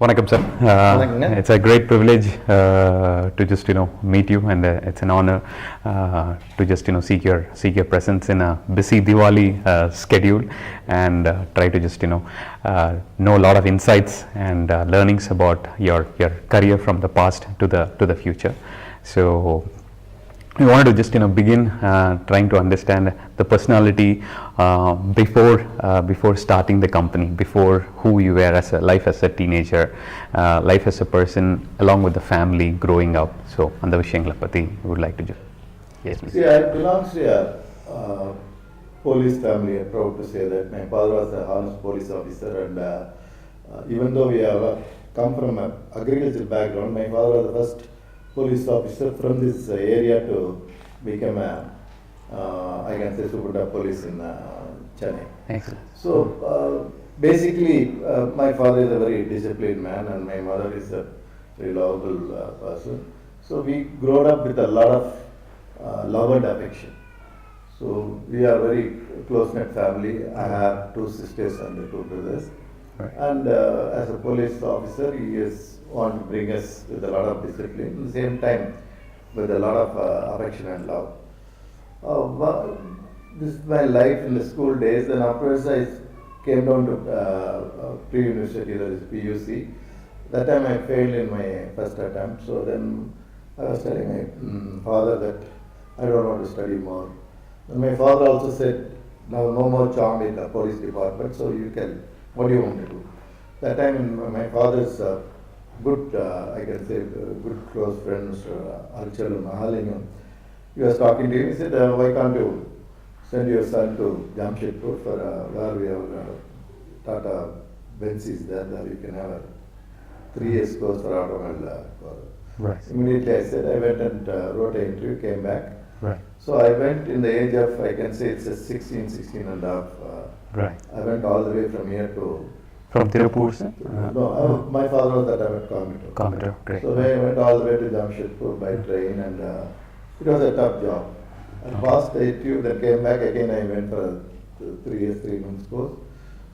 Vanakkam sir. It's a great privilege to just meet you, and it's an honor to just seek your presence in a busy Diwali schedule, and try to just know a lot of insights and learnings about your career from the past to the future. So we wanted to just begin trying to understand the personality before starting the company, before who you were as a teenager, life as a person along with the family growing up. So on the vishayangala pathi we would like to just yes please. See, I belong to a police family. I'm proud to say that my father was a honest police officer, and even though we have come from an agricultural background, my father was the first police officer from this area to become I can say superintendent police in Chennai. Excellent. So basically, my father is a very disciplined man, and my mother is a very lovable person. So we grew up with a lot of love and affection. So we are very close-knit family. I have 2 sisters and 2 brothers. Right. And as a police officer, he is want to bring us with a lot of discipline, at the same time with a lot of affection and love. This is my life in the school days. Then afterwards I came down to pre-university, that is PUC. That time I failed in my first attempt. So then I was telling my father that I don't want to study more. And my father also said, no more charm in the police department, so you can, what do you want to do? That time my father's good, I can say, good close friend, Mr. Archal Mahalingam, he was talking to him. He said, why can't you send your son to Jamshedpur for where we have Tata Benzis there, we can have a 3 years course for automobile. Right. Immediately I said, I went and wrote an interview, came back. Right. So I went in the age of, I can say it's a 16 and a half. Right. I went all the way from here to From Tiruppur, sir? no, my father was that I went Coimbatore. Coimbatore, great. So I went all the way to Jamshedpur by train, and it was a tough job. I passed the interview, then came back again. I went for a 3 years, 3 months course.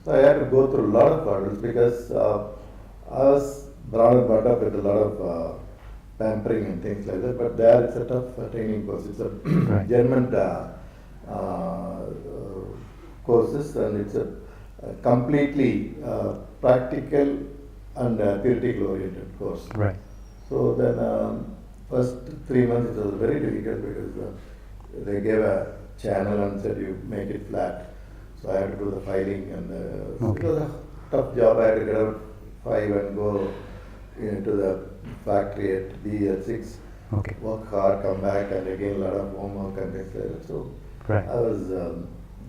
So I had to go through a lot of hurdles because I was brought up with a lot of pampering and things like that. But there it's a tough training course. It's a Right. German courses, and it's a completely practical and theoretical oriented course. Right. So then first 3 months it was very difficult because they gave a channel and said you make it flat. So I had to do the filing, and Okay. it was a tough job. I had to get up 5 and go into the factory at B at 6. Okay. Work hard, come back, and again a lot of homework and things like that. So Right. I was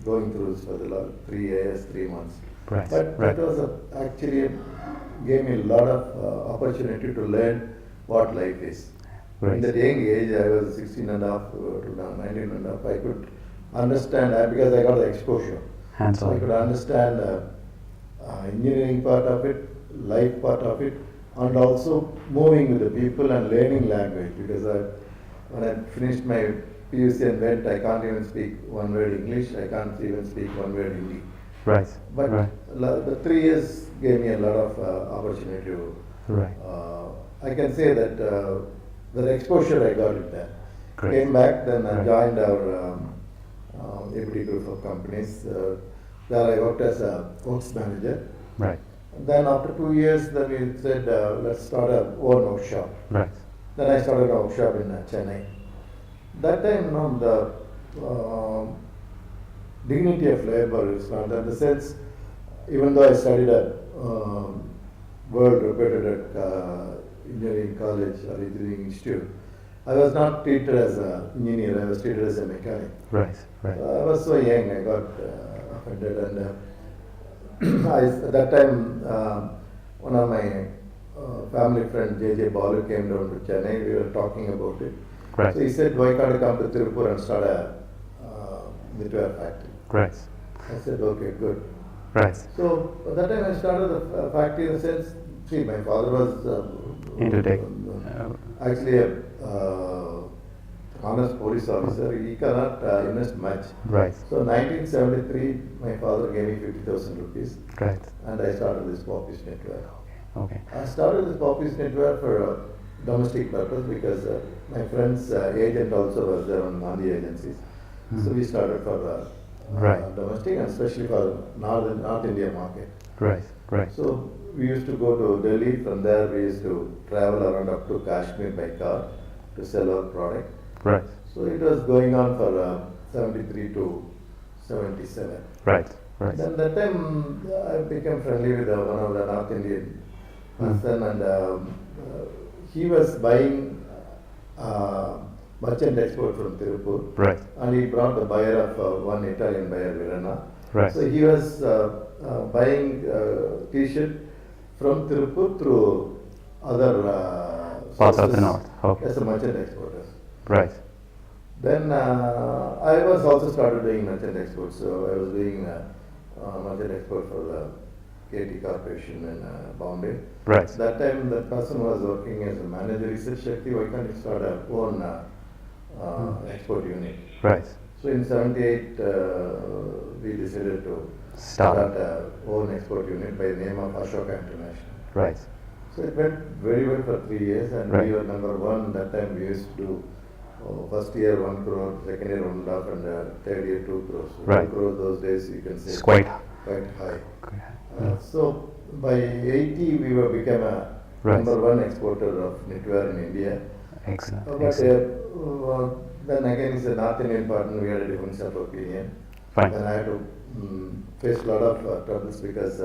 going through this for the last 3 years, 3 months. Right. But Right. that was actually gave me a lot of opportunity to learn what life is. Right. In that young age, I was 16 and a half to now 19 and a half, I could understand because I got the exposure. Hands So I could on. understand engineering part of it, life part of it, and also moving with the people and learning language. Because when I finished my PUC and went, I can't even speak one word English. I can't even speak one word Hindi. Right. But Right. the 3 years gave me a lot of opportunity to. Right. I can say that the exposure I got it there. Great. Came back, then I Right. joined our ABD group of companies. There I worked as a works manager. Right. Then after 2 years, then we said let's start our own workshop. Right. Then I started a workshop in Chennai. That time, the dignity of labor is not in the sense. Even though I studied at world reputed engineering college or engineering institute, I was not treated as an engineer. I was treated as a mechanic. Right. Right. I was so young. I got offended, and at that time, one of my family friend J.J. Balu came down to Chennai. We were talking about it. Right. So he said, why can't you come to Tiruppur and start a knitwear factory? Right. I said, okay, good. Right. So at that time I started the factory in the sense, see, my father was Into tech. actually a honest police officer. He cannot invest much. Right. So 1973, my father gave me 50,000 rupees, Right. and I started this Popish Knitwear. Okay. I started this Poppies Knitwear for domestic purpose because my friend's agent also was there on the agencies. So we started for Right. domestic and especially for North India market. Right. Right. So we used to go to Delhi. From there, we used to travel around up to Kashmir by car to sell our product. Right. So it was going on for 73 to 77. Right. Right. Then that time I became friendly with one of the North Indian person, and he was buying merchant export from Tiruppur. Right. And he brought the buyer of one Italian buyer, Virana. Right. So he was buying T-shirt from Tiruppur through other Parts of the sources north. Okay. as a merchant exporter. Right. Then I was also started doing merchant export. So I was doing merchant export for the KT Corporation in Bombay. Right. That time that person was working as a manager. He said, Shakti, why can't you start a own export unit? Right. So in 78, we decided to Start. start own export unit by the name of Ashoka International. Right. So it went very well for 3 years, and Right. we were number one. That time we used to do first year 1 crore, second year 1.5, and third year 2 crores. So Right. 2 crores those days you can say It's quite. quite high. Okay. So by 80 we were become a Right. number one exporter of knitwear in India. Excellent. But Excellent. then again, he's a North Indian partner. We had a difference of opinion. Fine. Then I had to face a lot of troubles because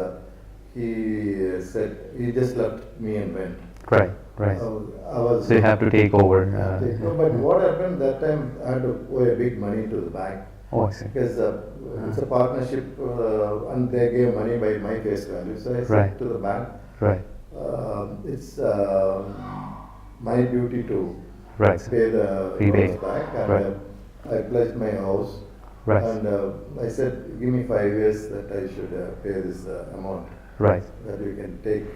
he said he just left me and went. Right. Right. I was. So you have to take over. But what happened that time? I had to owe a big money to the bank Oh, I see. because it's a partnership, and they gave money by my face value. So I said Right. to the bank, Right. it's my duty to Right. pay the Repay. loans back, and Right. I pledged my house. Right. And I said, give me 5 years that I should pay this amount, Right. that we can take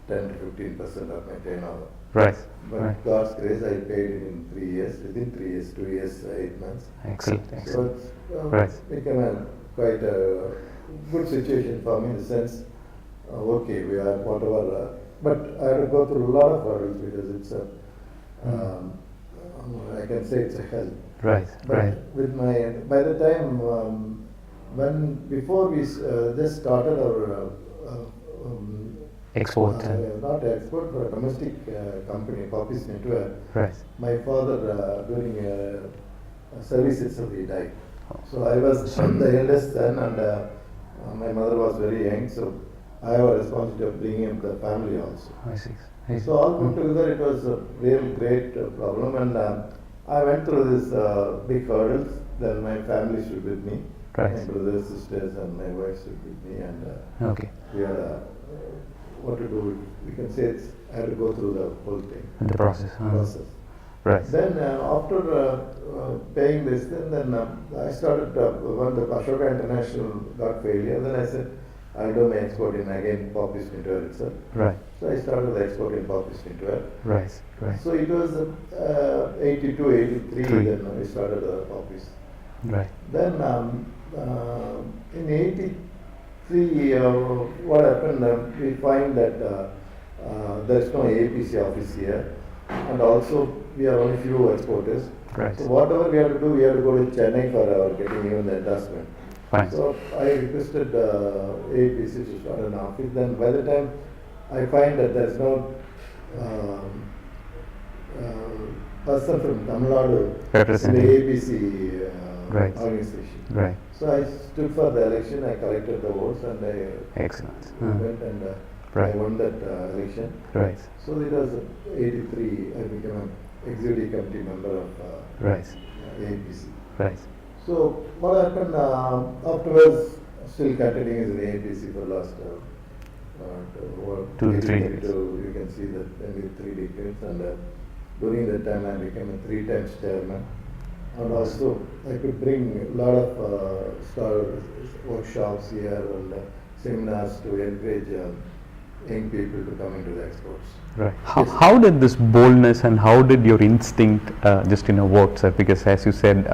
10 to 15% of my turnover. Right. But Right. God's grace, I paid it in 3 years, within 3 years, 2 years, 8 months. Excellent. So Excellent. it's Right. become a quite a good situation for me in the sense, okay, we are whatever, but I had to go through a lot of hurdles because it's a, I can say it's a hell. Right. But Right. with my, by the time before we just started our Export. not export but domestic company, Poppies Knitwear, Right. my father during service itself he died. So I was the eldest son, and my mother was very young, so I have a responsibility of bringing up the family also. I see. I see. So all put together, it was a real great problem, and I went through this big hurdles. Then my family stood with me, Right. my brothers, sisters, and my wife stood with me, and Okay. we had what to do. We can say it's, I had to go through the whole thing The process. process. Right. Then after paying this, then I started when the Ashoka International got failure. Then I said, I'll do my export in again Poppies Knitwear itself. Right. So I started the export in Poppies Knitwear. Right. Right. So it was 82, 83 Three. then we started the Poppies. Right. Then in 83, what happened, we find that there's no APC office here, and also we are only few exporters. Right. So whatever we have to do, we have to go to Chennai for our getting even the endorsement. Fine. So I requested APC to start an office. Then by the time I find that there's no person from Tamil Nadu in the Representing. APC Right. organization. Right. So I stood for the election, I collected the votes, and I Excellent. went and Right. I won that election. Right. So it was 83, I became an executive committee member of Right. APC. Right. So what happened afterwards, still continuing as an APC for last 2 to 3 decades. You can see that maybe 3 decades, and during that time I became a 3 times chairman. And also I could bring a lot of workshops here and seminars to encourage young people to come into the exports. Right. How did this boldness and how did your instinct work, sir? Because as you said,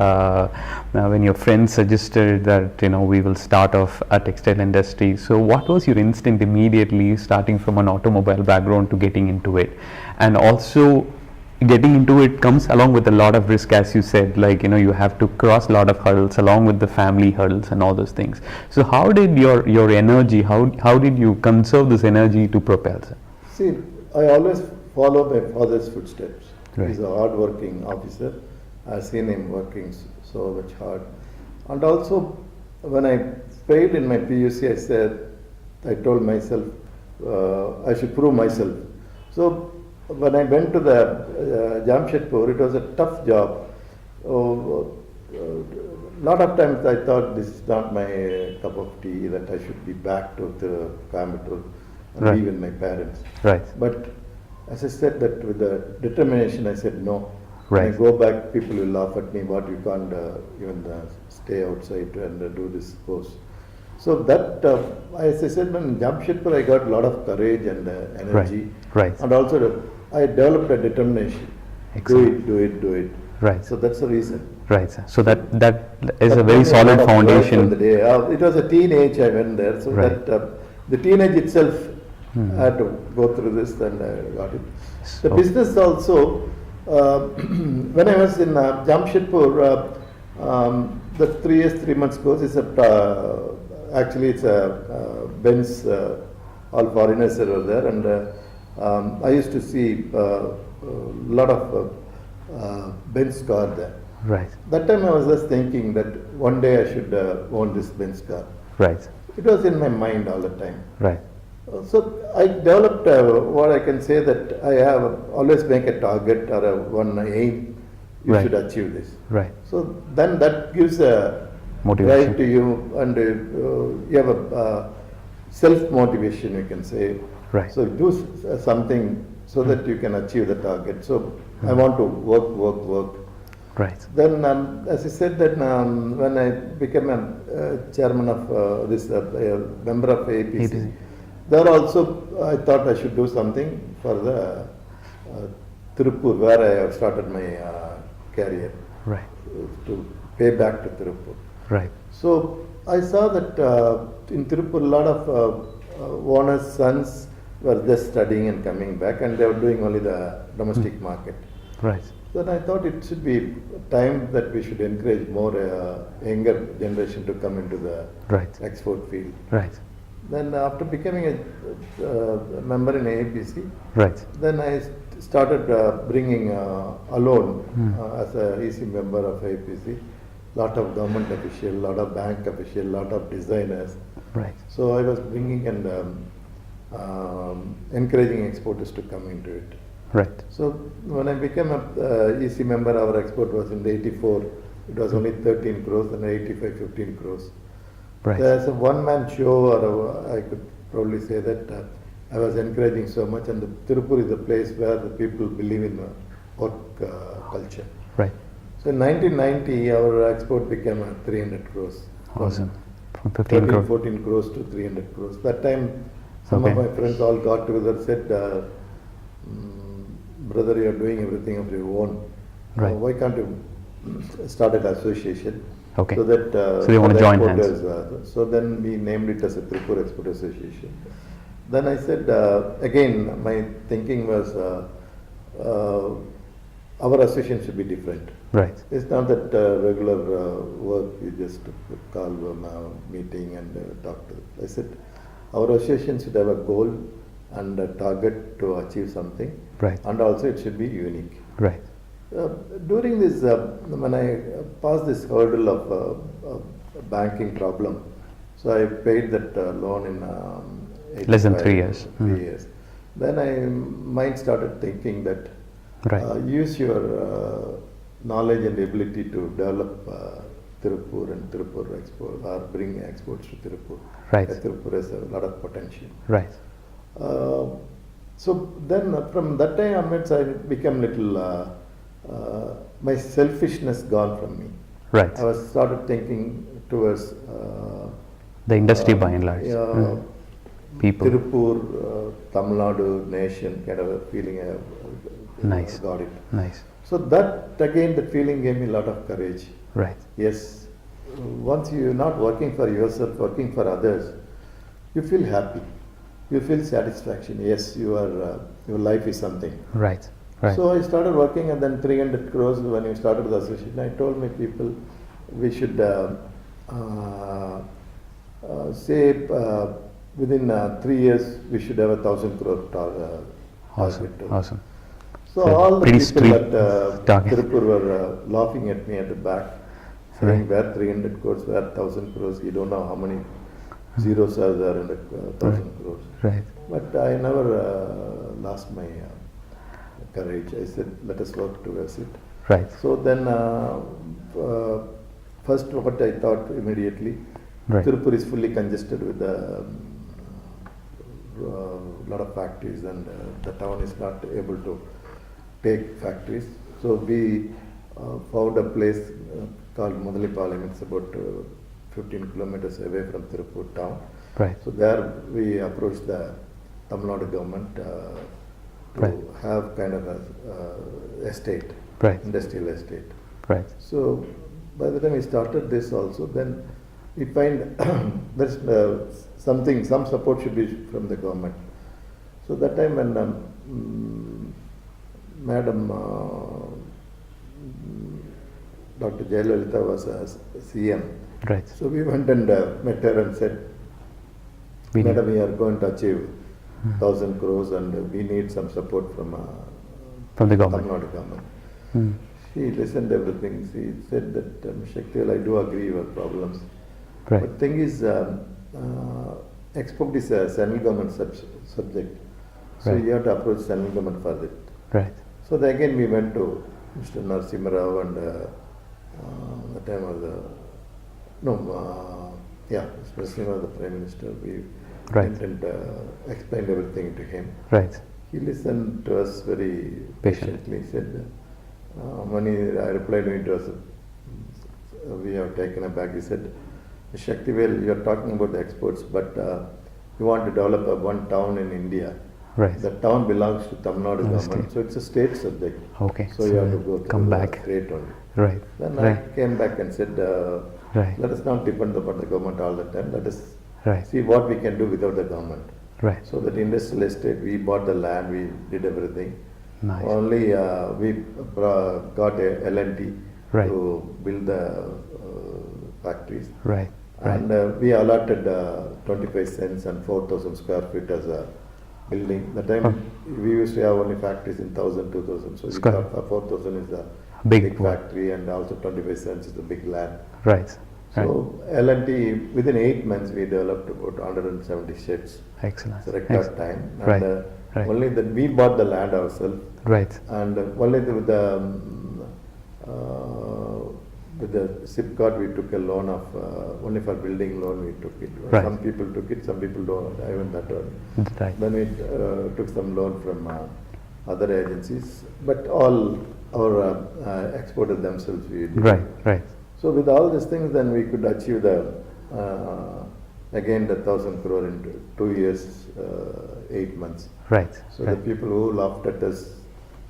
when your friends suggested that we will start off a textile industry, so what was your instinct immediately, starting from an automobile background to getting into it, and also getting into it comes along with a lot of risk, as you said, like you have to cross a lot of hurdles along with the family hurdles and all those things. So how did your energy, how did you conserve this energy to propel, sir? See, I always follow my father's footsteps. Right. He's a hard-working officer. I've seen him working so much hard. And also, when I failed in my PUC, I told myself I should prove myself. So when I went to the Jamshedpur, it was a tough job. Lot of times I thought this is not my cup of tea, that I should be back to the Coimbatore and Right. be with my parents. Right. But as I said, that with the determination, I said no. Right. When I go back, people will laugh at me. What, you can't even stay outside and do this course. So that, as I said, when Jamshedpur, I got a lot of courage and energy. Right. And also, I developed a determination. Excellent. Do it. Right. So that's the reason. Right, sir. So that is But a very then solid lot of work on the foundation. day. It was a teenage I went there, so Right. that the teenage itself I had to go through this and I got it. The So- business also, when I was in Jamshedpur, the 3 years, 3 months course is actually it's a Benz, all foreigners are there, and I used to see a lot of Benz car there. Right. That time I was just thinking that one day I should own this Benz car. Right. It was in my mind all the time. Right. So I developed what I can say, that I have always make a target or one aim. You Right. should achieve this. Right. So then that gives a Motivation. drive to you, and you have a self motivation, you can say. Right. So do something so that you can achieve the target. So I want to work. Right. Then, as I said, that when I became a chairman of this member of APC, APC. there also I thought I should do something for the Tiruppur, where I have started my career, Right. to pay back to Tiruppur. Right. So I saw that in Tiruppur, a lot of owners' sons were just studying and coming back, and they were doing only the domestic market. Right. Then I thought it should be time that we should encourage more younger generation to come into the Right. export field. Right. Then after becoming a member in APC, Right. then I started bringing alone as a EC member of APC, lot of government official, lot of bank official, lot of designers. Right. So I was bringing and encouraging exporters to come into it. Right. So when I became a EC member, our export was in the 84, it was only 13 crores, and 85, 15 crores. Right. There's a one-man show, or I could probably say that I was encouraging so much, and the Tiruppur is a place where the people believe in work culture. Right. So in 1990, our export became 300 crores. Awesome. From 15 13, crore. 14 crores to 300 crores. That time, some of Okay. my friends all got together and said, brother, you are doing everything of your own. Right. Why can't you start an association? Okay. So that So they want to for the join hands. exporters, so then we named it as a Tiruppur Export Association. Then I said, again, my thinking was our association should be different. Right. It's not that regular work, you just call a meeting and talk to them. I said, our association should have a goal and a target to achieve something, Right. and also it should be unique. Right. During this, when I passed this hurdle of banking problem, so I paid that loan in Less than 85, 3 years. 3 years. Then mind started thinking that Right. use your knowledge and ability to develop Tiruppur and Tiruppur export, or bring exports to Tiruppur. Right. Tiruppur has a lot of potential. Right. So then from that time onwards, I became little, my selfishness gone from me. Right. I was started thinking towards The industry by and large. yeah, People. Tiruppur, Tamil Nadu nation kind of a feeling I have Nice. got it. Nice. So that again, that feeling gave me a lot of courage. Right. Yes, once you're not working for yourself, working for others, you feel happy. You feel satisfaction. Yes, your life is something. Right. Right. So I started working, and then 300 crores when we started the association. I told my people we should say within 3 years we should have 1,000 crore Awesome. target. Awesome. So So all the pretty people street at target. Tiruppur were laughing at me at the back, saying where 300 crores, where 1,000 crores, you don't know how many zeros are there in the 1,000 crores. Right. But I never lost my courage. I said, let us work towards it. Right. So then, first what I thought immediately, Right. Tiruppur is fully congested with a lot of factories, and the town is not able to take factories. So we found a place called Mudalipalayam. It's about 15 kilometers away from Tiruppur town. Right. So there we approached the Tamil Nadu government to Right. have kind of a estate, Right. industrial estate. Right. So by the time we started this also, then we find there's some support should be from the government. So that time when Madam Dr. Jayalalitha was as CM, Right. so we went and met her and said, We need- Madam, we are going to achieve 1,000 crores and we need some support from From the Tamil government. Nadu government. Hmm. She listened to everything. She said that, Sakthivel, I do agree your problems. Right. But thing is, export is a central government subject. So Right. you have to approach central government for it. Right. So then again we went to Mr. Narasimha Rao and the time of the, Mr. Narasimha was the Prime Minister. We Right. went and explained everything to him. Right. He listened to us very patiently. He said, when I replied to it was, we have taken aback. He said, Sakthivel, you are talking about the exports, but you want to develop one town in India. Right. The town belongs to Tamil Nadu The government, state. so it's a state subject. Okay. So you have to go come through the back. state only. Right. Then Right. I came back and said, Right. let us not depend upon the government all the time. Let us Right. see what we can do without the government. Right. So that industrial estate, we bought the land, we did everything. Nice. Only we got a L&T Right. to build the factories. Right. Right. And we allotted 25 cents and 4,000 square feet as a building. The time we used to have only factories in 1,000, 2,000. So we Square. thought 4,000 is a Big big one. factory, and also 25 cents is a big land. Right. Right. So L&T, within 8 months, we developed about 170 sheds. Excellent. It's a record Excellent. time. And Right. Right. only that we bought the land ourselves. Right. And only with the SIPCOT we took a loan of only for building loan we took it. Right. Some people took it, some people don't. I went that one. Right. Then we took some loan from other agencies, but all our exported themselves we did. Right. Right. So with all these things, then we could achieve the again the 1,000 crore in 2 years, 8 months. Right. So Right. the people who laughed at us,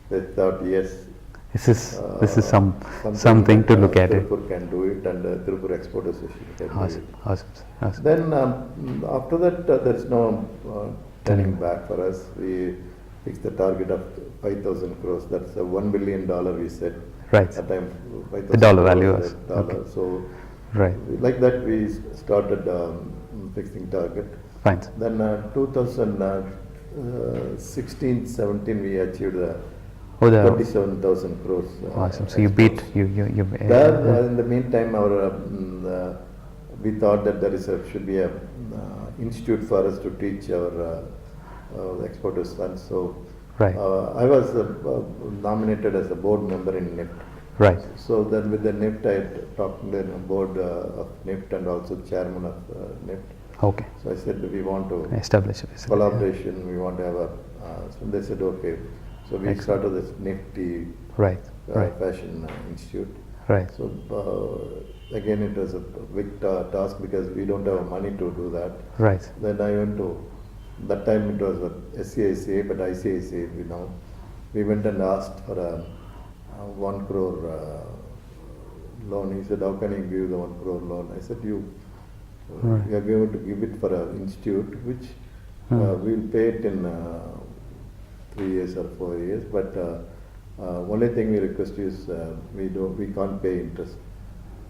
they thought, yes, This is something to that, look at it. Tiruppur can do it, and Tiruppur Export Association can Awesome. do it. Awesome. Awesome. Then after that, there is no turning back for us. We fixed the target of 5,000 crores. That's a $1 billion we said. Right. At that time, 5,000 The dollar value crores, was- dollar. okay. So Right. like that, we started fixing target. Fine. Then 2016, 17, we achieved the Oh, the 27,000 crores. awesome. So you beat you. There, in the meantime, we thought that should be a institute for us to teach our exporters funds. So Right. I was nominated as a board member in NIFT. Right. So then with the NIFT, I talked to the board of NIFT and also chairman of NIFT. Okay. So I said we want to Establish a facility. collaboration, we want to have a, so they said okay. So we Excellent. started this NIFT Right. Right. Fashion Institute. Right. So again, it was a big task because we don't have money to do that. Right. Then I went to That time it was SCICA, but ICICA, we went and asked for a 1 crore loan. He said, how can you give the 1 crore loan? I said, we are going to give it for an institute, which we'll pay it in 3 years or 4 years, but only thing we request is we can't pay interest.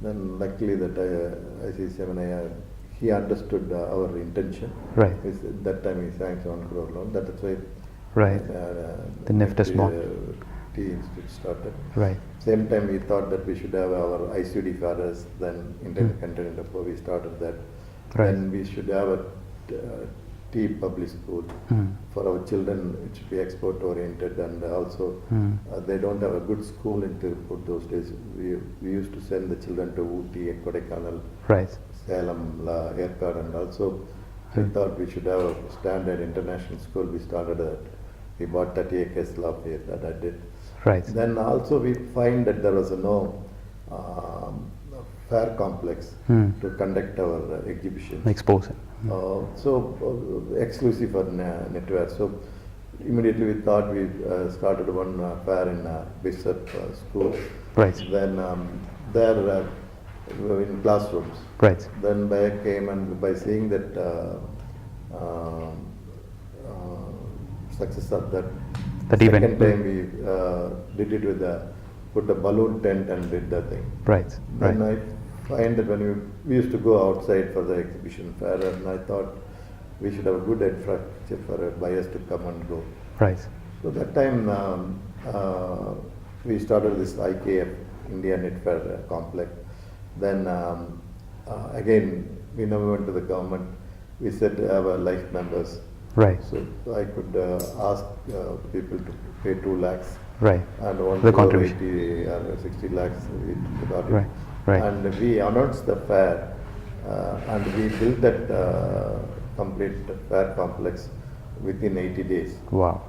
Then luckily that ICICA, he understood our intention. Right. That time he sanctioned 1 crore loan. That is why the NIFT is small. Tea Institute started. Right. Same time we thought that we should have our ICD fathers, then Intercontinental Tiruppur, we started that. Right. Then we should have a tea public school for our children. It should be export oriented, and also they don't have a good school in Tiruppur those days. We used to send the children to Ooty and Kodaikanal, Salem, Yerkad, and also we thought we should have a standard international school. We started that. We bought 30 acres last year, that I did. Right. Then also we find that there was no fair complex to conduct our exhibitions. Exposing. Exclusive for Knitwear. So immediately we thought we started one fair in Bishop School. Right. Then there in classrooms. Right. Then I came, and by seeing that success of that event. Second time we did it with put a balloon tent and did the thing. Right. Then I find that when we used to go outside for the exhibition fair, and I thought we should have a good infrastructure for buyers to come and go. Right. So that time we started this IKF, India Knitwear Complex. Then again we never went to the government. We said to have life members. Right. So I could ask people to pay 2 lakhs. Right. And one the contribution. 80 or 60 lakhs we got it. Right. Right. And we announced the fair, and we built that complete fair complex within 80 days. Wow.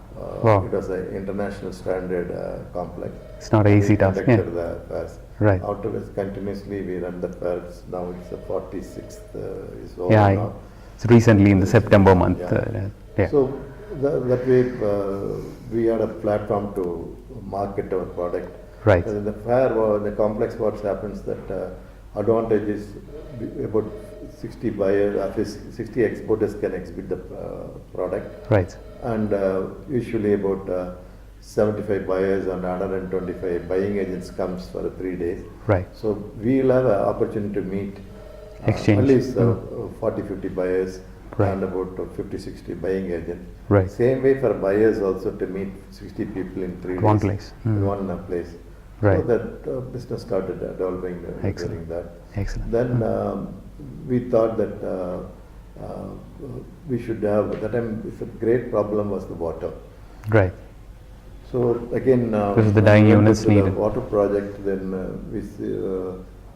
Wow. It was an international standard complex. It's not an easy task. Conducted the fairs. Right. Afterwards, continuously we run the fairs. Now it's the 46th is over now. It's recently in the September month. So that way we had a platform to market our product. Right. In the fair, the complex, what happens that advantage is about 60 buyers, 60 exporters can exhibit the product. Right. And usually about 75 buyers and 125 buying agents comes for 3 days. Right. So we will have an opportunity to meet exchange at least 40-50 buyers. Right. And about 50-60 buying agents. Right. Same way for buyers also, to meet 60 people in 3 days. One place. In one place. Right. So that business started developing during that. Excellent. Then we thought that we should have, at that time the great problem was the water. Right. So again, because the dyeing units needed. The water project, then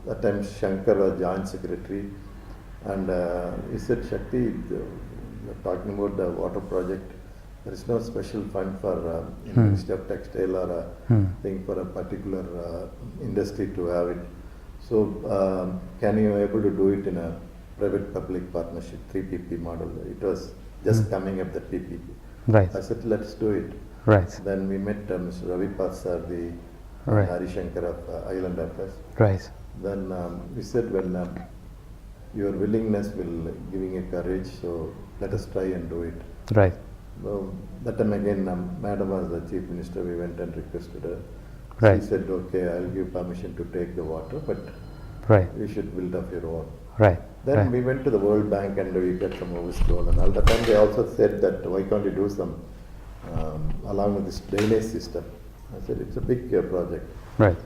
at times Shankar was joint secretary. And he said, Shakti, you're talking about the water project. There is no special fund for Ministry of Textile or a thing for a particular industry to have it. So can you able to do it in a private-public partnership, 3PP model? It was just coming up, the PPP. Right. I said, let's do it. Right. Then we met Mr. Ravi Patsar, the Hari Shankar of Island Affairs. Right. Then we said, well, your willingness will giving you courage, so let us try and do it. Right. So that time again, Madam was the Chief Minister, we went and requested her. Right. She said, okay, I'll give permission to take the water, but you should build up your own. Right. Then we went to the World Bank and we got some overseas loan, and all the time they also said that why can't you do some along with this drainage system. I said, it's a big project. Right.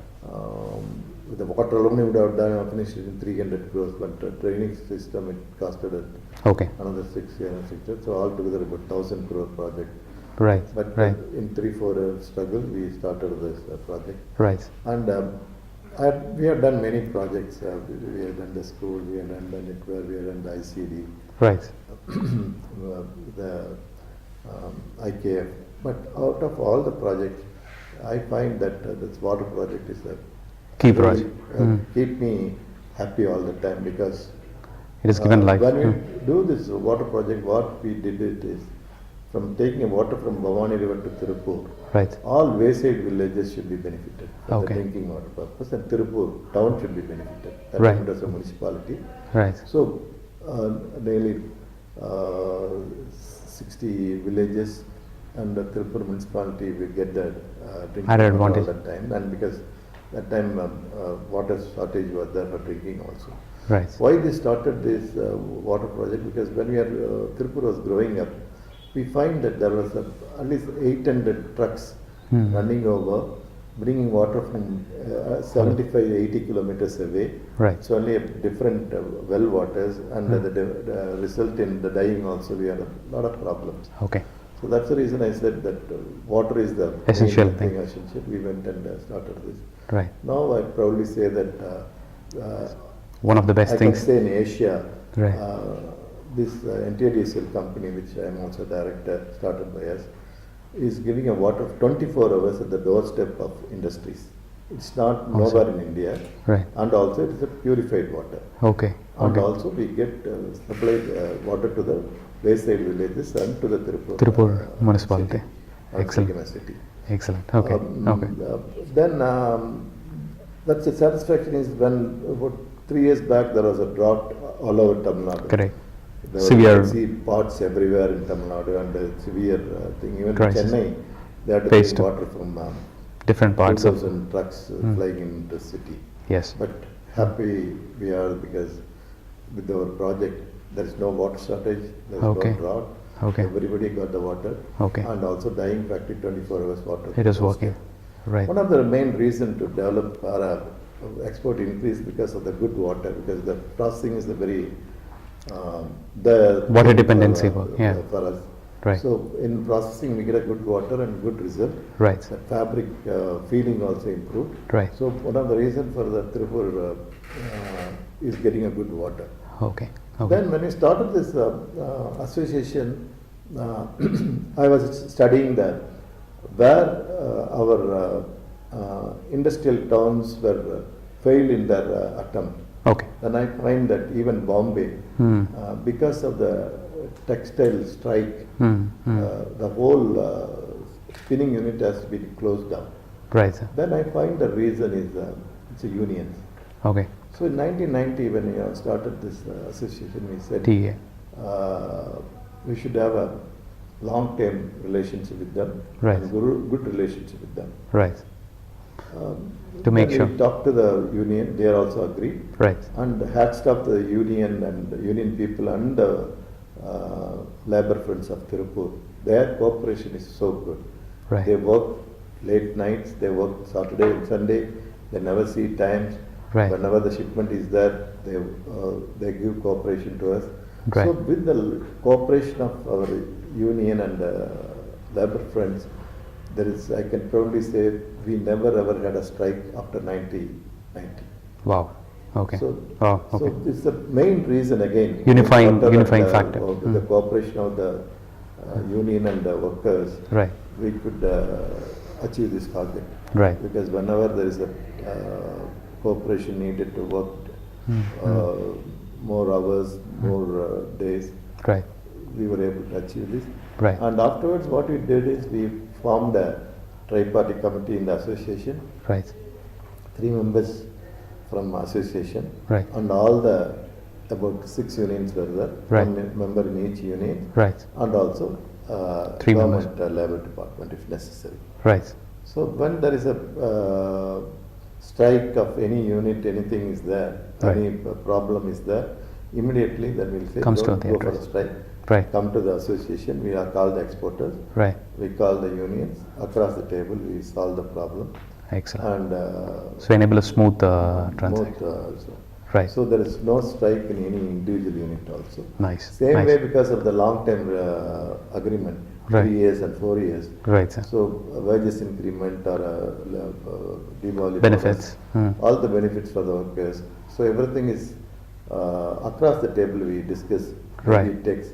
With the water alone, we would have done finished it in 300 crores, but the training system, it costed another 6 years. So altogether about 1,000 crore project. Right. But in 3-4 years struggle, we started this project. Right. And we have done many projects. We have done the school, we have done the Knitwear, we have done the ICD. Right. The IKF. But out of all the projects, I find that this water project is a key project. Keep me happy all the time, because It is given life. When we do this water project, what we did it is from taking water from Bhavani River to Tiruppur. Right. All wayside villages should be benefited for Okay. the drinking water purpose, and Tiruppur town should be benefited. That Right. is a municipality. Right. So nearly 60 villages and the Tiruppur municipality will get the drinking Added water all advantage. that time, and because that time water shortage was there for drinking also. Right. Why they started this water project? Because when we are Tiruppur was growing up, we find that there was at least 800 trucks running over, bringing water from 75-80 kilometers away. Right. It's only a different well waters, and the result in the dying also we had a lot of problems. Okay. So that's the reason I said that water is the Essential main thing. Essential. We went and started this. Right. Now I proudly say that One of the best I things. can say in Asia, Right. this NTDSL company, which I am also director, started by us, is giving a water of 24 hours at the doorstep of industries. It's not nowhere in India, Right. and also it is a purified water. Okay. And Okay. also we get supplied water to the wayside villages and to the Tiruppur, Tiruppur municipality. city, or Excellent. Sikkim city. Excellent. Okay. Okay. Then that's the satisfaction is when about 3 years back there was a drought all over Tamil Nadu. Correct. There were Severe. see pots everywhere in Tamil Nadu, and severe thing. Even in Crisis. Chennai, they had to Faced. bring water from Different parts of. 2,000 trucks flying into the city. Yes. But happy we are because with our project there is no water shortage, there is Okay. no drought. Okay. Everybody got the water. Okay. And also dyeing factory 24 hours water. It is working. Right. One of the main reasons to develop our export increase because of the good water, because the processing is the very the Water thing dependency, for, yeah. for us. Right. So in processing we get a good water and good result. Right. The fabric feeling also improved. Right. So one of the reasons for the Tiruppur is getting a good water. Okay. Okay. Then when we started this association, I was studying that where our industrial towns were failed in their attempt. Okay. Then I find that even Bombay, because of the textile strike, the whole spinning unit has to be closed down. Right. Sir. Then I find the reason is it's a unions. Okay. So in 1990, when we started this association, we said TA. we should have a long-term relationship with them, Right. and good relationship with them. Right. To make then sure. we talked to the union; they are also agreed. Right. And hats off to the union and the union people and the labor friends of Tiruppur. Their cooperation is so good. Right. They work late nights. They work Saturday and Sunday. They never see times. Right. Whenever the shipment is there, they give cooperation to us. Right. So with the cooperation of our union and labor friends, there is, I can proudly say, we never ever had a strike after 1990. Wow. Okay. So, Wow. Okay. so it's the main reason again. Unifying whatever the- factor. The cooperation of the union and the workers, Right. we could achieve this target. Right. Because whenever there is a cooperation needed to work more hours, more days, Right. we were able to achieve this. Right. And afterwards, what we did is we formed a tri-party committee in the association. Right. 3 members from association. Right. And all the about 6 unions were there. Right. 1 member in each union. Right. And also 3 members. government labor department if necessary. Right. So when there is a strike of any unit, anything is there, Right. any problem is there, immediately then we'll say Comes to don't the go for a address. strike. Right. Come to the association, we are called the exporters, Right. we call the unions, across the table we solve the problem. Excellent. And So enable a smooth transaction. both, Right. so there is no strike in any individual unit also. Nice. Same Nice. way because of the long-term agreement, Right. 3 years and 4 years. Right, sir. So wages increment or Diwali Benefits. bonus, all the benefits for the workers. So everything is across the table we discuss. Maybe Right. it takes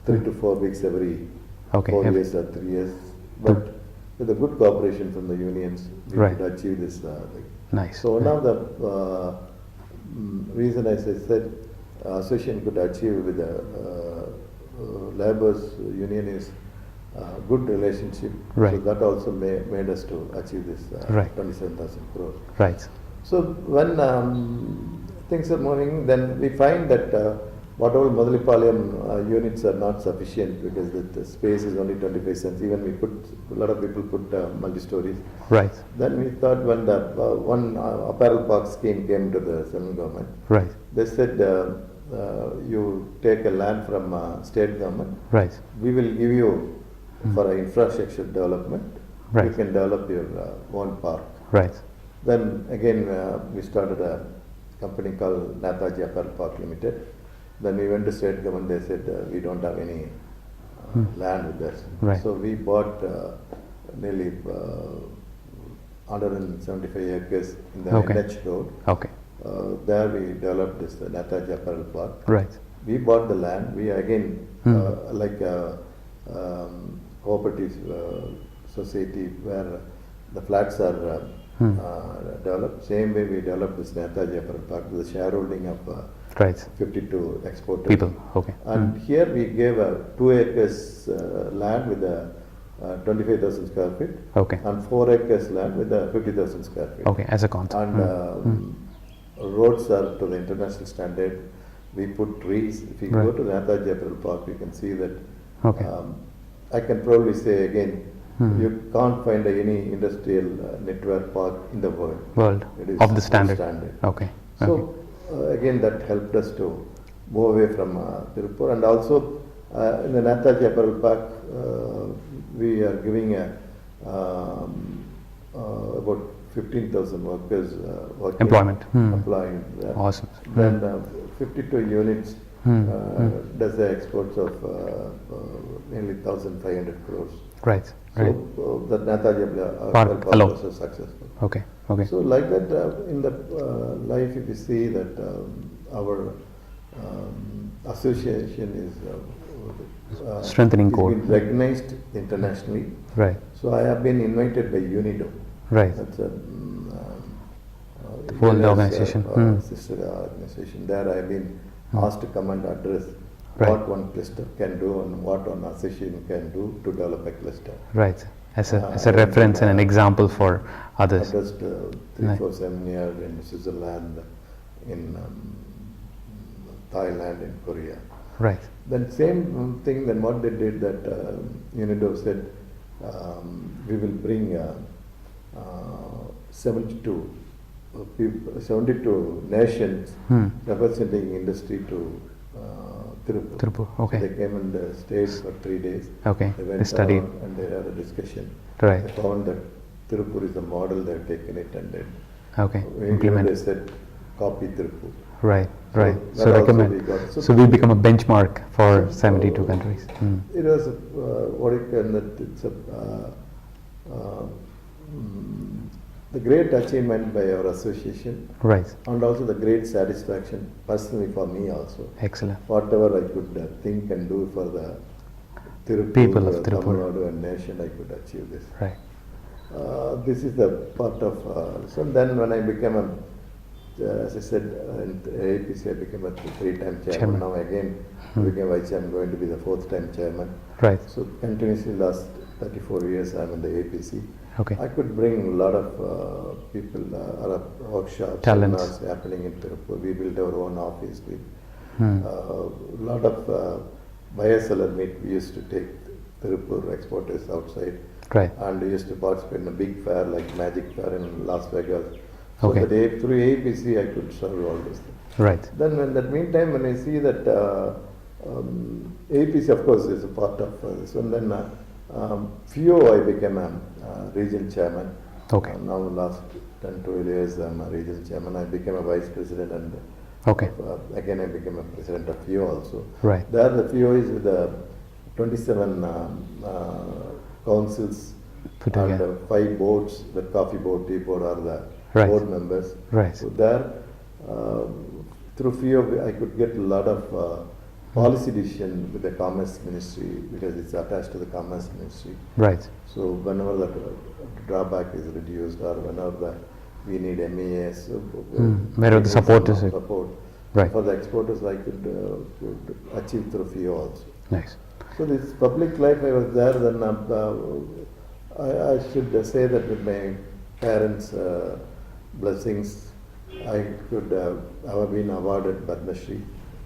3 to 4 weeks every Okay. 4 years or 3 years. But with the good cooperation from the unions, we Right. could achieve this thing. Nice. So one of the reason, as I said, association could achieve with the laborers union is good relationship. Right. So that also made us to achieve this Right. 27,000 crores. Right. So when things are moving, then we find that whatever Madalipalayam units are not sufficient because the space is only 25 cents. Even we put, a lot of people put multi-stories. Right. Then we thought when the one apparel park scheme came to the central government, Right. they said you take a land from state government, Right. we will give you for infrastructure development, Right. you can develop your own park. Right. Then again we started a company called Netaji Apparel Park Limited. Then we went to state government, they said we don't have any land with us. Right. So we bought nearly 175 acres in the Okay. NH road. Okay. There we developed this Netaji Apparel Park. Right. We bought the land. We again like a cooperative society where the flats are developed. Same way we developed this Netaji Apparel Park with the shareholding of Right. 52 exporters. People. Okay. And here we gave 2 acres land with 25,000 square feet Okay. and 4 acres land with 50,000 square feet. Okay. As a concept. And roads are to the international standard. We put trees. If you go Right. to the Netaji Apparel Park, you can see that. Okay. I can probably say again, you can't find any industrial knitwear park in the world. World It is of the standard. So Okay. Okay. again, that helped us to move away from Tiruppur, and also in the Netaji Apparel Park, we are giving about 15,000 workers working. Employment. Employing there. Awesome. Then 52 units does the exports of nearly 1,500 crores. Right. So Right. the Netaji Park Park alone. was so successful. Okay. Okay. So like that in the life, if you see that our association is Strengthening it's core. been recognized internationally. Right. So I have been invited by UNIDO. Right. That's a World India's, organization. sister organization. There I have been asked to come and address Right. what one cluster can do and what one association can do to develop a cluster. Right. As a reference and an example for others. Addressed 3, Right. 4 seminars in Switzerland, in Thailand, in Korea. Right. Then same thing, then what they did that UNIDO said, we will bring 72 people, 72 nations representing industry to Tiruppur. Tiruppur. Okay. They came and stayed for 3 days. Okay. They They went studied. around and they had a discussion. Right. They found that Tiruppur is the model, they've taken it and then Okay. they Implement. said copy Tiruppur. Right. Right. that So also recommend. we got. So we become a benchmark for 72 countries. It was what you can that it's a the great achievement by our association Right. and also the great satisfaction personally for me also. Excellent. Whatever I could think and do for the Tiruppur, People of Tiruppur. Tamil Nadu and nation, I could achieve this. Right. This is the part of. So then when I became a, as I said, in APC I became a 3-time chairman. Now again I became vice chairman, going to be the 4th time chairman. Right. So continuously last 34 years I am in the APC. Okay. I could bring a lot of people, workshops, Talents. seminars happening in Tiruppur. We built our own office. We lot of buyer-seller meet. We used to take Tiruppur exporters outside. Right. And we used to participate in a big fair like Magic Fair in Las Vegas. So Okay. through APC I could serve all these things. Right. Then in that meantime when I see that APC of course is a part of this one, then FIO I became a regional chairman. Okay. Now last 10-12 years I'm a regional chairman. I became a vice president and Okay. again I became a president of FIO also. Right. There the FIO is with the 27 councils Put and together. 5 boards. The coffee board, tea board are the Right. board members. Right. So there, through FIO, I could get a lot of policy decision with the Commerce Ministry because it's attached to the Commerce Ministry. Right. So whenever the drawback is reduced or whenever we need MES, Wherever the support is. support. Right. For the exporters, I could achieve through FIO also. Nice. So this public life, I was there. Then I should say that with my parents' blessings, I could have been awarded Padmashri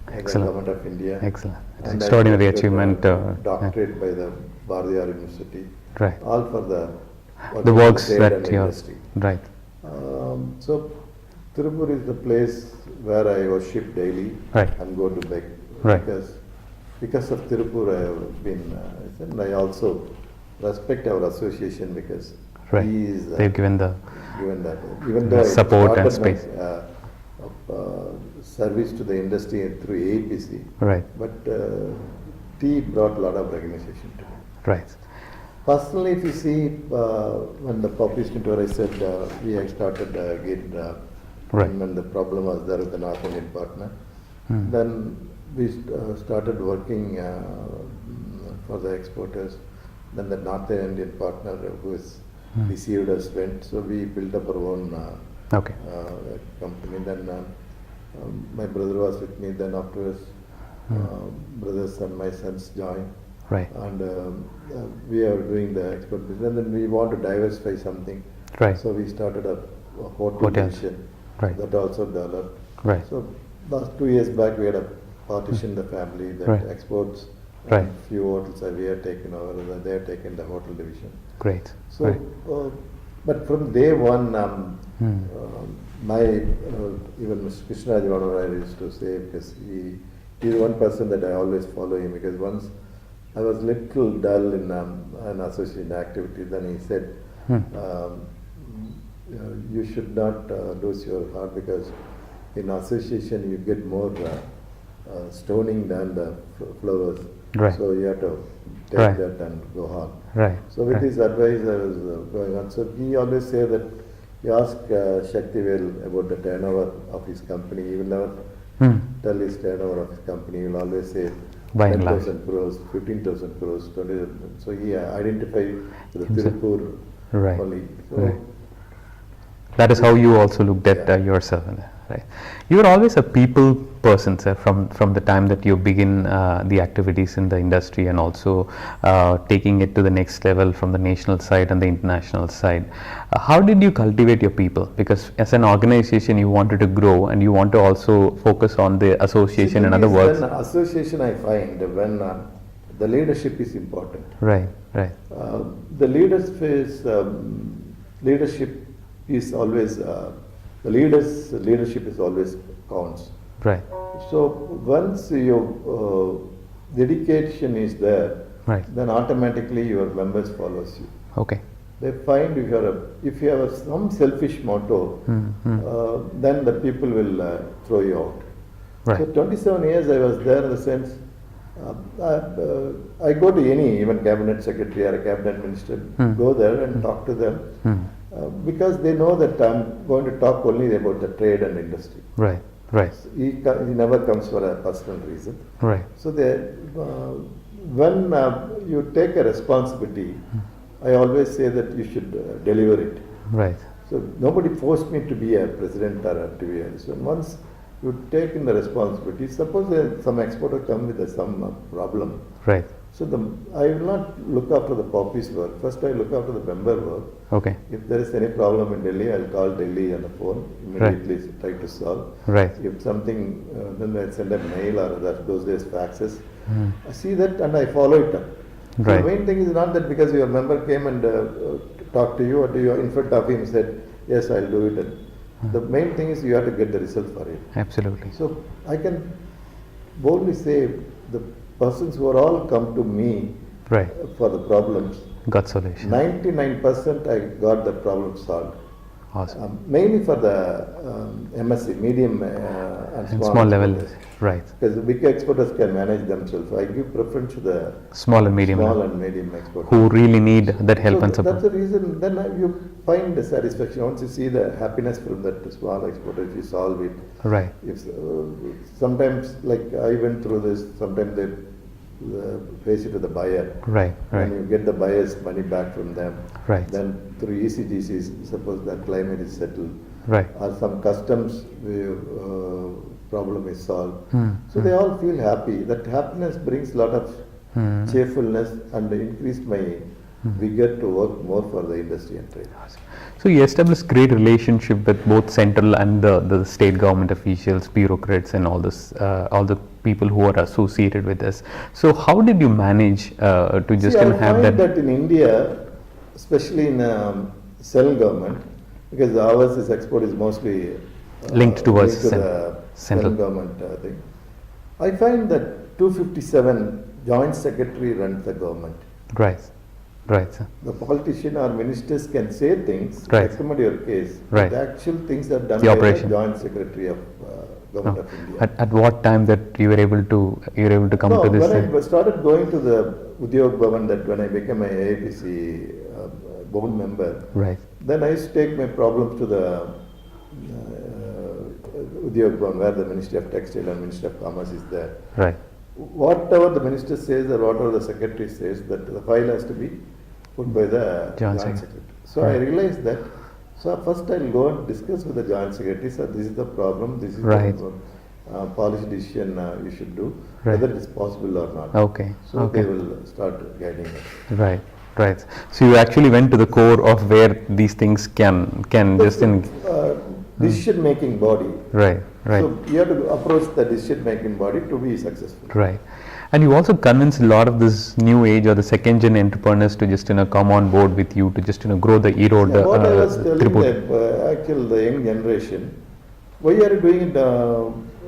by the Excellent. Government of India. Excellent. It's And extraordinary I got achievement. doctorate by the Bardiyar University. Right. All for the works trade that and you have. industry. Right. So Tiruppur is the place where I worship daily Right. and go to beg. Right. Because of Tiruppur I have been, and I also respect our association because Right. he is They've given the given that. Even though support I and started space. my service to the industry through APC, right. but tea brought a lot of recognition to me. Right. Personally, if you see, when the populist Knitwear, I said we had started again, Right. when the problem was there with the North Indian partner, Hmm. then we started working for the exporters. Then the North Indian partner who is Hmm. received us went, so we built up our own Okay. company. Then my brother was with me. Then afterwards, brothers and my sons joined. Right. And we are doing the export business, and then we want to diversify something. Right. So we started a hotel Hotels. division. Right. That also developed. Right. So last 2 years back, we had a partition the family that Right. exports. Right. Few hotels we have taken over. They have taken the hotel division. Great. So, Right. but from day one, Hmm. my even Mr. Krishnaraj Vanavara used to say, because he is one person that I always follow him, because once I was little dull in an association activity, then he said, you should not lose your heart, because in association you get more stoning than the flowers. Right. So you have to take Right. that and go on. Right. So with Right. his advice, I was going on. So he always say that you ask Sakthivel about the turnover of his company, he will never Hmm. tell his turnover of his company. He will always say By and large. 10,000 crores, 15,000 crores, 20,000. So he identified the Himself. Tiruppur Right. only. So Right. That is how you also looked at Yeah. yourself. Right. You were always a people person, sir, from the time that you begin the activities in the industry, and also taking it to the next level from the national side and the international side. How did you cultivate your people? Because as an organization, you wanted to grow and you want to also focus on the association See, and the other thing is, works. when association, I find when the leadership is important. Right. Right. The leadership is always the leadership is always counts. Right. So once your dedication is there, Right. then automatically your members follows you. Okay. They find if you have some selfish motto, then the people will throw you out. Right. So 27 years I was there in the sense, I go to any, even cabinet secretary or a cabinet minister, go there and talk to them, because they know that I'm going to talk only about the trade and industry. Right. Right. He never comes for a personal reason. Right. So when you take a responsibility, I always say that you should deliver it. Right. So nobody forced me to be a president or to be a. So once you take in the responsibility, suppose some exporter come with some problem. Right. So I will not look after the poppies work. First I look after the member work. Okay. If there is any problem in Delhi, I'll call Delhi on the phone, immediately try to solve. Right. If something, then I send a mail or those days faxes. I see that and I follow it up. So Right. the main thing is not that because your member came and talked to you or you in front of him said, yes, I'll do it. And the main thing is you have to get the result for it. Absolutely. So I can boldly say the persons who are all come to me Right. for the problems, Got solution. 99% I got the problem solved. Awesome. Mainly for the MSC, medium and And small, small level. exporters. Right. Because the big exporters can manage themselves. I give preference to the Small and medium. small level, and medium exporters. who really need that help So and support. that's the reason. Then you find the satisfaction once you see the happiness from that small exporter. If you solve it, Right. if sometimes like I went through this, sometimes they face it to the buyer. Right. When Right. you get the buyer's money back from them, Right. then through ECGCs, suppose that climate is settled, Right. or some customs problem is solved. So they all feel happy. That happiness brings a lot of cheerfulness and increased my vigor to work more for the industry and trade. So you established great relationship with both central and the state government officials, bureaucrats, and all the people who are associated with this. So how did you manage to just I have find that in India, especially in central government, because ours is export is mostly linked towards the central government thing. I find that 257 joint secretary runs the government. Right. Right, sir. The politician or ministers can say things, right. recommend your case, right. but the actual things are done the by operation. the joint secretary of government of India. At what time that you were able to come to this? When I started going to the Udyog Bhavan, that when I became a AAPC board member, right. then I used to take my problems to the Udyog Bhavan, where the Ministry of Textile and Ministry of Commerce is there. Right. Whatever the minister says or whatever the secretary says, that the file has to be put by the joint secretary. So right. I realized that. So first I'll go and discuss with the joint secretary. So this is the problem. This is right. the policy decision you should do, right. whether it is possible or not. Okay. So okay. they will start guiding us. Right. Right. So you actually went to the core of where these things can just in decision making body. Right. Right. So you have to approach the decision making body to be successful. Right. And you also convince a lot of this new age or the second gen entrepreneurs to just come on board with you to just grow the erode. Yeah, what I was telling the young generation, why are you doing it?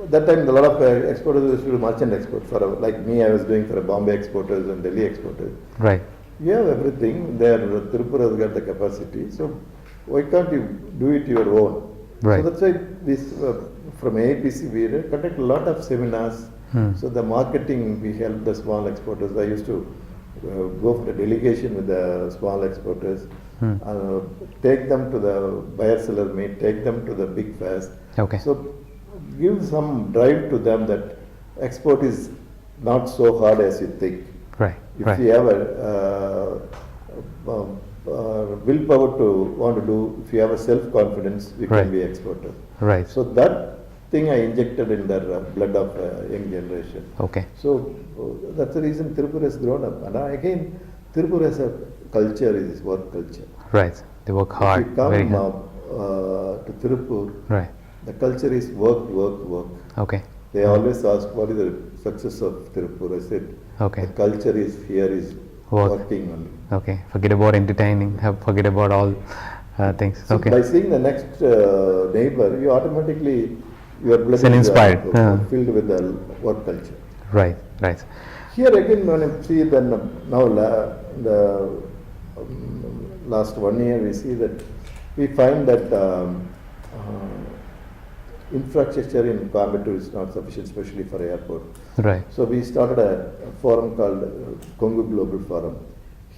That time a lot of exporters used to do merchant export. Like me, I was doing for Bombay exporters and Delhi exporters. Right. You have everything there. Tiruppur has got the capacity. So why can't you do it your own? Right. So that's why this from AAPC we conduct a lot of seminars. So the marketing, we help the small exporters. I used to go for a delegation with the small exporters, take them to the buyer-seller meet, take them to the big fairs. Okay. So give some drive to them that export is not so hard as you think. Right. If you have a willpower to want to do, if you have a self-confidence, you right. can be exporter. Right. So that thing I injected in their blood of young generation. Okay. So that's the reason Tiruppur has grown up. And again, Tiruppur has a culture, is work culture. Right. They work hard. If you come very to Tiruppur, right. the culture is work, work, work. Okay. They always ask, what is the success of Tiruppur? I said, okay. the culture is here is working only. Okay. Forget about entertaining. Forget about all things. So okay. by seeing the next neighbor, you automatically, your blood is inspired. filled with the work culture. Right. Right. Here again, when I see then now the last 1 year, we see that we find that infrastructure in Coimbatore is not sufficient, especially for airport. Right. So we started a forum called Kongu Global Forum.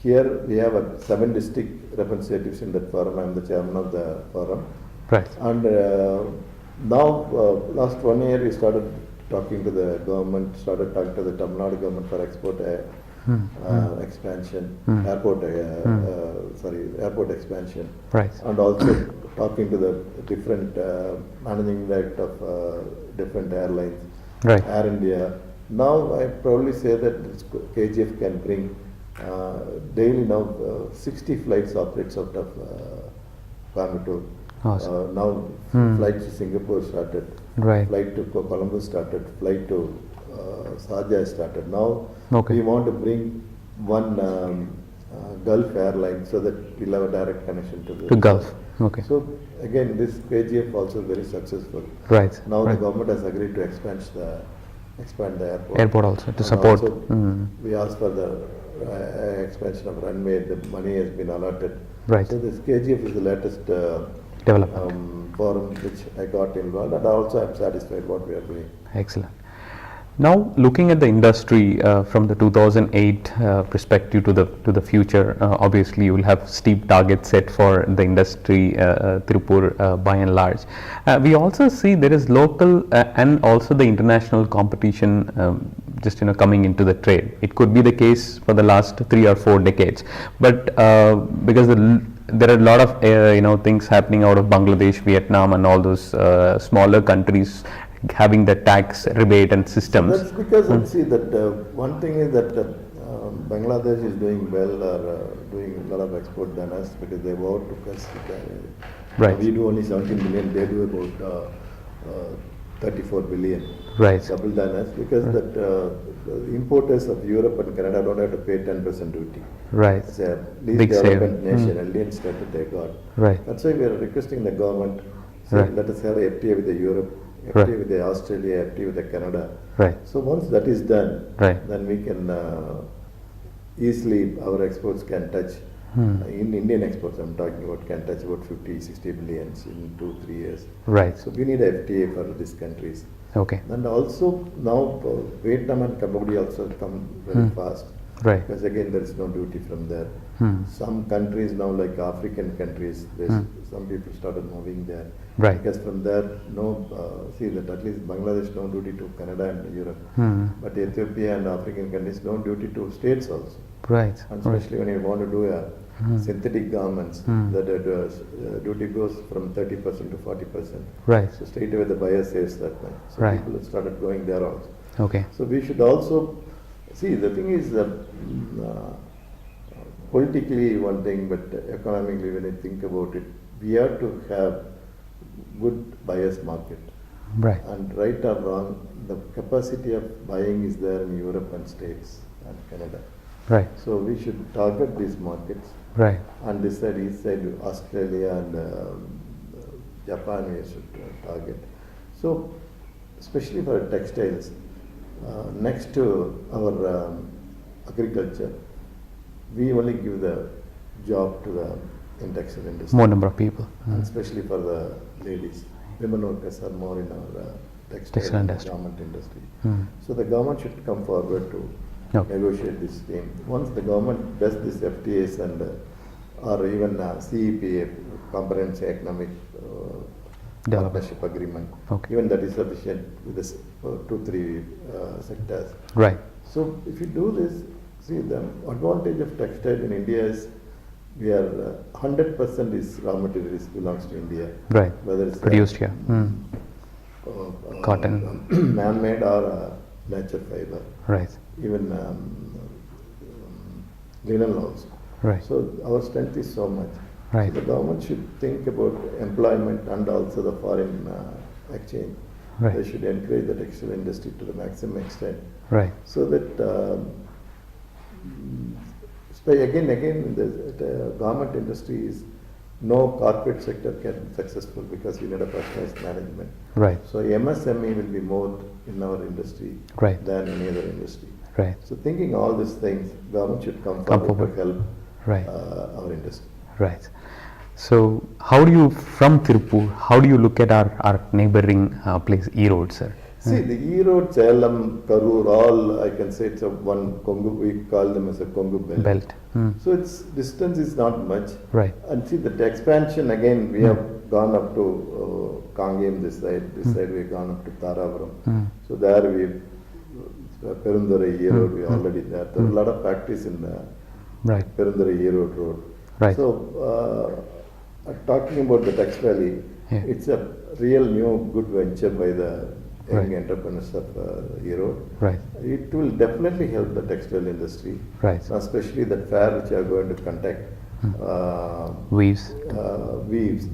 Here we have 7 district representatives in that forum. I am the chairman of the forum. Right. And now, last 1 year, we started talking to the government, started talking to the Tamil Nadu government for export expansion, airport expansion. Right. And also talking to the different managing director of different airlines, right. Air India. Now I probably say that KGF can bring daily now 60 flights operates out of Coimbatore. Awesome. Now flight to Singapore started, right. flight to Colombo started, flight to Sharjah started. Now okay. we want to bring one Gulf airline so that we'll have a direct connection to the Gulf. Okay. So again, this KGF also very successful. Right. Now right. the government has agreed to expand the airport. Airport also to And support. also we asked for the expansion of runway. The money has been allotted. Right. So this KGF is the latest development forum which I got involved, and also I'm satisfied what we are doing. Excellent. Now, looking at the industry from the 2008 perspective to the future, obviously you will have steep targets set for the industry, Tiruppur by and large. We also see there is local and also the international competition just coming into the trade. It could be the case for the last 3 or 4 decades, but because there are a lot of things happening out of Bangladesh, Vietnam, and all those smaller countries having the tax rebate and systems. That's because see that one thing is that Bangladesh is doing well or doing a lot of export than us because they overtook us. Right. We do only 17 billion, they do about 34 billion. Right. Double than us because that the importers of Europe and Canada don't have to pay 10% duty. Right. It's a least Big development saving. nation, Indian status they got. Right. That's why we are requesting the government, Right. let us have a FTA with the Europe, FTA Right. with the Australia, FTA with the Canada. Right. So once that is done, Right. then we can easily, our exports can touch, in Indian exports I'm talking about, can touch about 50, 60 billions in 2-3 years. Right. So we need a FTA for these countries. Okay. And also now Vietnam and Cambodia also come very fast. Right. Because again there is no duty from there. Hmm. Some countries now like African countries, some people started moving there. Right. Because from there, see that at least Bangladesh no duty to Canada and Europe. But Ethiopia and African countries no duty to states also. Right. And especially when you want to do a synthetic garments, the duty goes from 30% to 40%. Right. So straight away the buyer saves that much. So Right. people have started going there also. Okay. So we should also see the thing is that politically one thing, but economically when I think about it, we have to have good buyers market. Right. And right or wrong, the capacity of buying is there in Europe and States and Canada. Right. So we should target these markets. Right. And this side, east side, Australia and Japan we should target. So especially for textiles, next to our agriculture, we only give the job to the in textile industry. More number of people. And especially for the ladies. Women workers are more in our textile and industry. garment industry. Hmm. So the government should come forward to Okay. negotiate this scheme. Once the government does this FTAs and or even CEPA, Comprehensive Economic Development. Partnership Agreement, Okay. even that is sufficient with this 2-3 sectors. Right. So if you do this, see the advantage of textile in India is we are 100% is raw materials belongs to India. Right. Whether it's Produced here. Cotton. man-made or natural fiber, Right. even linen also. Right. So our strength is so much. Right. So the government should think about employment and also the foreign exchange. Right. They should encourage the textile industry to the maximum extent. Right. So that again the garment industry is no corporate sector can be successful because we need a personalized management. Right. So MSME will be more in our industry Right. than any other industry. Right. So thinking all these things, government should come Come forward to forward. help Right. our industry. Right. So, how do you, from Tiruppur, how do you look at our neighboring place, Erode, sir? See, the Erode, Salem, Karur, all I can say it's a one Kongu, we call them as a Kongu belt. Belt. So its distance is not much. Right. And see the expansion again, we have gone up to Kangem this side we've gone up to Tarapuram. So there we, Perundurai, Erode, we already there. There are a lot of factories in Right. Perundurai, Erode Road. Right. So talking about the Textile, Yeah. it's a real new good venture by the young Right. entrepreneurs of Erode. Right. It will definitely help the textile industry, Right. especially that fair which you are going to conduct. Weaves. Weaves.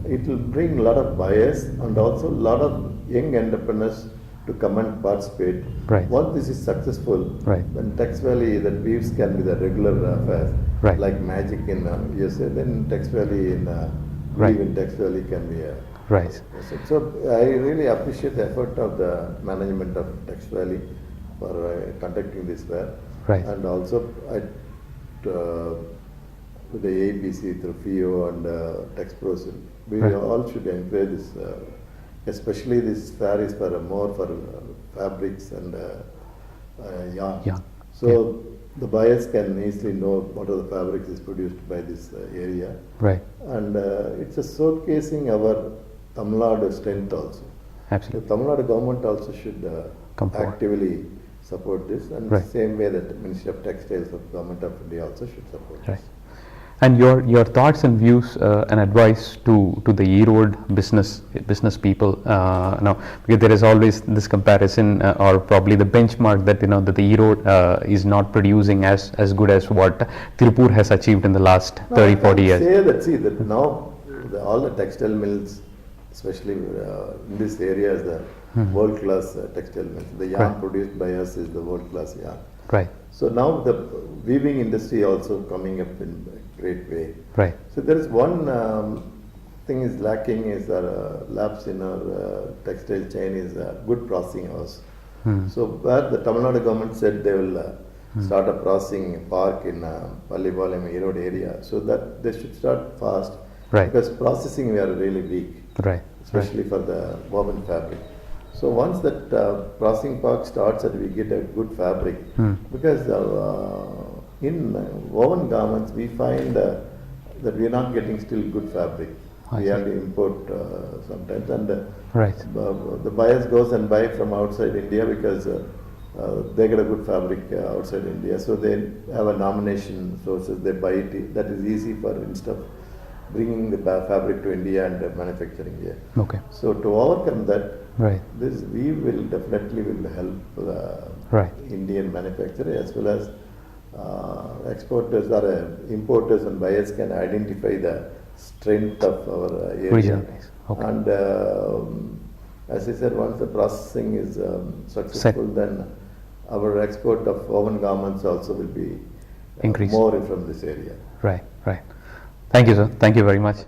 It will bring a lot of buyers and also a lot of young entrepreneurs to come and participate. Right. Once this is successful, Right. then Textile, that weaves can be the regular affairs, Right. like magic in USA. Then Textile in Right. weave in Textile can be a Right. so I really appreciate the effort of the management of Textile for conducting this fair. Right. And also with the APC through FIO and TexPros, we Right. all should encourage this, especially this fair is for more for fabrics and yarn. Yeah. So the buyers can easily know what are the fabrics is produced by this area. Right. And it's a showcasing our Tamil Nadu strength also. The Absolutely. Tamil Nadu government also should Come forward. actively support this, and Right. same way that Ministry of Textiles of Government of India also should support Right. this. And your thoughts and views and advice to the Erode business people now, because there is always this comparison or probably the benchmark that that the Erode is not producing as good as what Tiruppur has achieved in the last 30-40 years. Say that, see that now all the textile mills, especially in this area, is the world class textile mills. The yarn produced by us is the world class yarn. Right. So now the weaving industry also coming up in a great way. Right. So there is one thing is lacking is our lapse in our textile chain is a good processing house. So where the Tamil Nadu government said they will start a processing park in Pallipalayam Erode area, so that they should start fast. Right. Because processing we are really weak. Right. Especially for the woven fabric. So once that processing park starts and we get a good fabric, because in woven garments we find that we are not getting still good fabric. We have to import sometimes, and the buyers goes and buy from outside India because they get a good fabric outside India. So they have a nomination sources, they buy it. That is easy for instead of bringing the fabric to India and manufacturing here. Okay. So to overcome that, Right. this we will definitely will help Indian manufacturer as well as exporters or importers and buyers can identify the strength of our area. Okay. And as I said, once the processing is successful, then our export of woven garments also will be increased more from this area. Right. Right. Thank you, sir. Thank you very much.